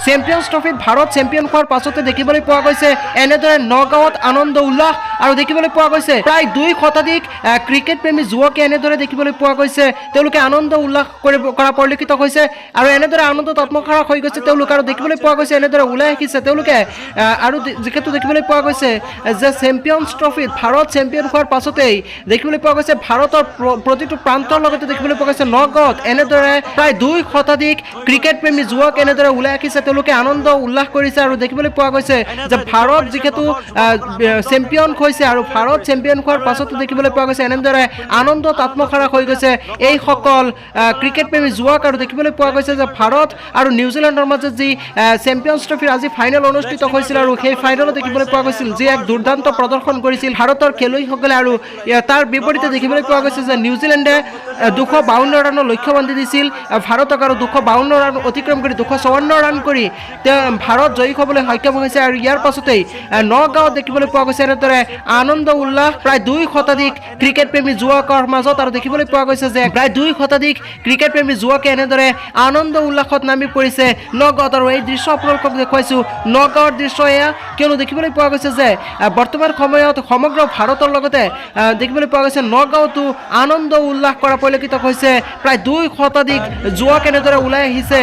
champions ট্ৰফিত Bharat champion হোৱাৰ পাছতে দেখিবলৈ পোৱা গৈছে এনেদৰে নগাঁৱত আনন্দ উল্লাস আৰু দেখিবলৈ পোৱা গৈছে প্ৰায় 2 শতাধিক ক্ৰিকেট প্ৰেমী যুৱকে এনেদৰে দেখিবলৈ পোৱা গৈছে তেওঁলোকে আনন্দ উল্লাস কৰা পৰিলক্ষিত হৈছে আৰু এনেদৰে আনন্দত আত্মসাৰা হৈ গৈছে তেওঁলোক আৰু দেখিবলৈ পোৱা গৈছে এনেদৰে ওলাই আহিছে তেওঁলোকে আৰু যিহেতু দেখিবলৈ পোৱা গৈছে যে চেম্পিয়ন্স ট্ৰফিত ভাৰত চেম্পিয়ন হোৱাৰ পাছতেই দেখিবলৈ পোৱা গৈছে ভাৰতৰ প্ৰতিটো প্ৰান্তৰ লগতে দেখিবলৈ পোৱা গৈছে নগাঁৱত এনেদৰে প্ৰায় 2 শতাধিক ক্ৰিকেট প্ৰেমী যুৱক এনেদৰে ওলাই আহিছে তেওঁলোকে আনন্দ উল্লাস কৰিছে আৰু দেখিবলৈ পোৱা গৈছে যে ভাৰত যিহেতু চেম্পিয়ন হৈছে আৰু ভাৰত চেম্পিয়ন হোৱাৰ পাছতে দেখিবলৈ পোৱা গৈছে এনেদৰে আনন্দত আত্মসাৰা হৈ গৈছে এই সকল ক্ৰিকেট প্ৰেমী যুৱক আৰু দেখিবলৈ পোৱা গৈছে যে ভাৰত আৰু নিউজিলেণ্ডৰ মাজত যি চেম্পিয়ন্স ট্ৰফিৰ আজি ফাইনেল অনুষ্ঠিত হৈছিল আৰু সেই ফাইনেলত দেখিবলৈ পোৱা গৈছিল যি এক দুৰ্দান্ত প্ৰদৰ্শন কৰিছিল ভাৰতৰ খেলুৱৈসকলে আৰু তাৰ বিপৰীতে দেখিবলৈ পোৱা গৈছে যে নিউজিলেণ্ডে 252 ৰানৰ লক্ষ্য বান্ধি দিছিল ভাৰতক আৰু 252 ৰান অতিক্ৰম কৰি 254 ৰান কৰি ভাৰত জয়ী হ'বলৈ সক্ষম হৈছে আৰু ইয়াৰ পাছতেই নগাঁৱত দেখিবলৈ পোৱা গৈছে এনেদৰে আনন্দ উল্লাস প্ৰায় 2 শতাধিক ক্ৰিকেট প্ৰেমী যুৱকৰ মাজত আৰু দেখিবলৈ পোৱা গৈছে যে প্ৰায় 2 শতাধিক ক্ৰিকেট প্ৰেমী যুৱকে এনেদৰে আনন্দ উল্লাসত নামি পৰিছে নগাঁৱত আৰু এই দৃশ্য আপোনালোকক দেখুৱাইছোঁ নগাঁৱৰ দৃশ্য এয়া কিয়নো দেখিবলৈ পোৱা গৈছে যে বৰ্তমান সময়ত সমগ্ৰ ভাৰতৰ লগতে দেখিবলৈ পোৱা গৈছে নগাঁৱতো আনন্দ উল্লাস কৰা পৰিলক্ষিত হৈছে প্ৰায় 2 শতাধিক যুৱক এনেদৰে ওলাই আহিছে